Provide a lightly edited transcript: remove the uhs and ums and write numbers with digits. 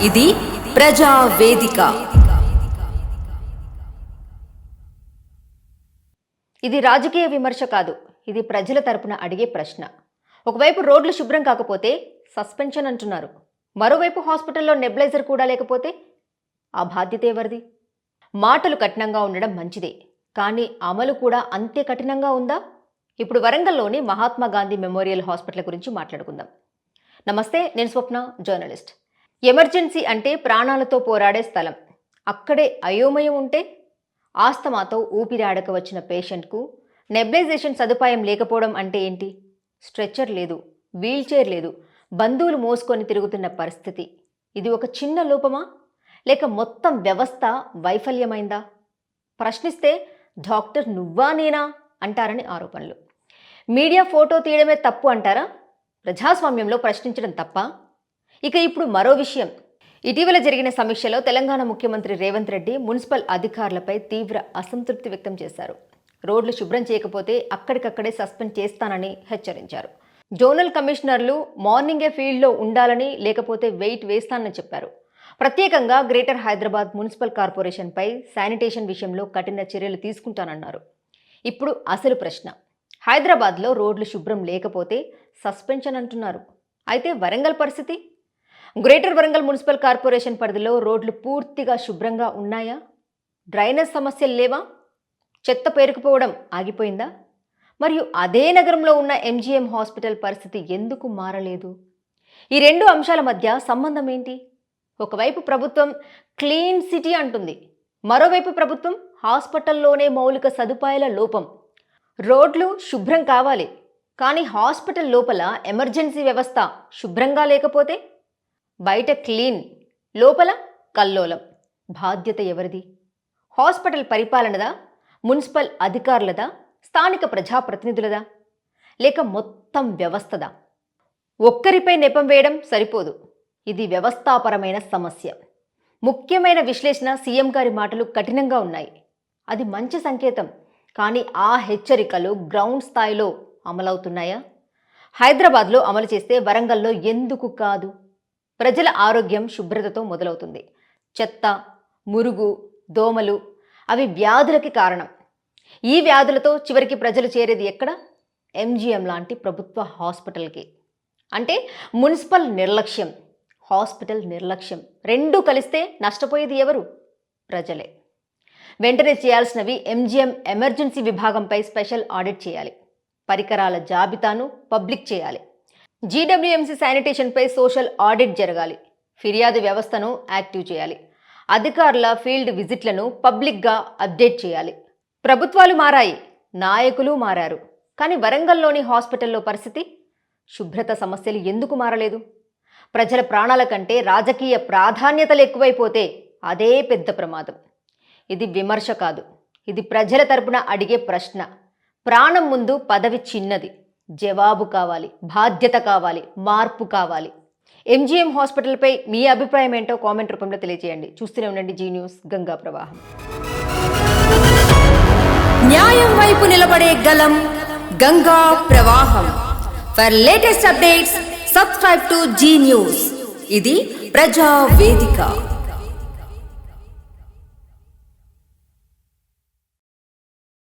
ఇది ప్రజా వేదిక. ఇది రాజకీయ విమర్శ కాదు, ఇది ప్రజల తరపున అడిగే ప్రశ్న. ఒకవైపు రోడ్లు శుభ్రం కాకపోతే సస్పెన్షన్ అంటున్నారు, మరోవైపు హాస్పిటల్లో నెబులైజర్ కూడా లేకపోతే ఆ బాధ్యత ఎవరిది? మాటలు కఠినంగా ఉండడం మంచిదే, కానీ అమలు కూడా అంతే కఠినంగా ఉందా? ఇప్పుడు వరంగల్లోని మహాత్మా గాంధీ మెమోరియల్ హాస్పిటల్ గురించి మాట్లాడుకుందాం. నమస్తే, నేను స్వప్న, జర్నలిస్ట్. ఎమర్జెన్సీ అంటే ప్రాణాలతో పోరాడే స్థలం. అక్కడే అయోమయం ఉంటే ఆస్తమాతో ఊపిరాడక వచ్చిన పేషెంట్కు నెబులైజేషన్ సదుపాయం లేకపోవడం అంటే ఏంటి? స్ట్రెచ్చర్ లేదు, వీల్చైర్ లేదు, బంధువులు మోసుకొని తిరుగుతున్న పరిస్థితి. ఇది ఒక చిన్న లోపమా, లేక మొత్తం వ్యవస్థ వైఫల్యమైందా? ప్రశ్నిస్తే డాక్టర్ నువ్వా నేనా అంటారని ఆరోపణలు. మీడియా ఫోటో తీయడమే తప్పు అంటారా? ప్రజాస్వామ్యంలో ప్రశ్నించడం తప్ప? ఇక ఇప్పుడు మరో విషయం. ఇటీవల జరిగిన సమీక్షలో తెలంగాణ ముఖ్యమంత్రి రేవంత్ రెడ్డి మున్సిపల్ అధికారులపై తీవ్ర అసంతృప్తి వ్యక్తం చేశారు. రోడ్లు శుభ్రం చేయకపోతే అక్కడికక్కడే సస్పెండ్ చేస్తానని హెచ్చరించారు. జోనల్ కమిషనర్లు మార్నింగే ఫీల్డ్లో ఉండాలని, లేకపోతే వెయిట్ వేస్తానని చెప్పారు. ప్రత్యేకంగా గ్రేటర్ హైదరాబాద్ మున్సిపల్ కార్పొరేషన్పై శానిటేషన్ విషయంలో కఠిన చర్యలు తీసుకుంటానన్నారు. ఇప్పుడు అసలు ప్రశ్న, హైదరాబాద్లో రోడ్లు శుభ్రం లేకపోతే సస్పెన్షన్ అంటున్నారు. అయితే వరంగల్ పరిస్థితి? గ్రేటర్ వరంగల్ మున్సిపల్ కార్పొరేషన్ పరిధిలో రోడ్లు పూర్తిగా శుభ్రంగా ఉన్నాయా? డ్రైనేజ్ సమస్యలు లేవా? చెత్త పేరుకుపోవడం ఆగిపోయిందా? మరియు అదే నగరంలో ఉన్న ఎంజీఎం హాస్పిటల్ పరిస్థితి ఎందుకు మారలేదు? ఈ రెండు అంశాల మధ్య సంబంధం ఏంటి? ఒకవైపు ప్రభుత్వం క్లీన్ సిటీ అంటుంది, మరోవైపు ప్రభుత్వం హాస్పిటల్లోనే మౌలిక సదుపాయాల లోపం. రోడ్లు శుభ్రం కావాలి, కానీ హాస్పిటల్ లోపల ఎమర్జెన్సీ వ్యవస్థ శుభ్రంగా లేకపోతే బయట క్లీన్, లోపల కల్లోలం. బాధ్యత ఎవరిది? హాస్పిటల్ పరిపాలనదా, మున్సిపల్ అధికారులదా, స్థానిక ప్రజాప్రతినిధులదా, లేక మొత్తం వ్యవస్థదా? ఒక్కరిపై నెపం వేయడం సరిపోదు, ఇది వ్యవస్థాపరమైన సమస్య. ముఖ్యమైన విశ్లేషణ. సీఎం గారి మాటలు కఠినంగా ఉన్నాయి, అది మంచి సంకేతం. కానీ ఆ హెచ్చరికలు గ్రౌండ్ స్థాయిలో అమలవుతున్నాయా? హైదరాబాద్లో అమలు చేస్తే వరంగల్లో ఎందుకు కాదు? ప్రజల ఆరోగ్యం శుభ్రతతో మొదలవుతుంది. చెత్త, మురుగు, దోమలు అవి వ్యాధులకి కారణం. ఈ వ్యాధులతో చివరికి ప్రజలు చేరేది ఎక్కడ? ఎంజీఎం లాంటి ప్రభుత్వ హాస్పిటల్కి. అంటే మున్సిపల్ నిర్లక్ష్యం, హాస్పిటల్ నిర్లక్ష్యం రెండూ కలిస్తే నష్టపోయేది ఎవరు? ప్రజలే. వెంటనే చేయాల్సినవి ఎంజీఎం ఎమర్జెన్సీ విభాగంపై స్పెషల్ ఆడిట్ చేయాలి, పరికరాల జాబితాను పబ్లిక్ చేయాలి, జీడబ్ల్యూఎంసీ శానిటేషన్పై సోషల్ ఆడిట్ జరగాలి, ఫిర్యాదు వ్యవస్థను యాక్టివ్ చేయాలి, అధికారుల ఫీల్డ్ విజిట్లను పబ్లిక్గా అప్డేట్ చేయాలి. ప్రభుత్వాలు మారాయి, నాయకులు మారారు, కానీ వరంగల్లోని హాస్పిటల్లో పరిస్థితి? శుభ్రత సమస్యలు ఎందుకు మారలేదు? ప్రజల ప్రాణాల కంటే రాజకీయ ప్రాధాన్యతలు ఎక్కువైపోతే అదే పెద్ద ప్రమాదం. ఇది విమర్శ కాదు, ఇది ప్రజల తరపున అడిగే ప్రశ్న. ప్రాణం ముందు పదవి చిన్నది, జవాబు కావాలి, బాధ్యత కావాలి, మార్పు కావాలి. ఎంజీఎం హాస్పిటల్పై మీ అభిప్రాయం ఏంటో కామెంట్ రూపంలో తెలియజేయండి. చూస్తూనే ఉండండి జీ న్యూస్ గంగా ప్రవాహం. న్యాయం వైపు నిలబడే గలం గంగా ప్రవాహం. For latest updates subscribe to Zee news. ఇది ప్రజా వేదిక.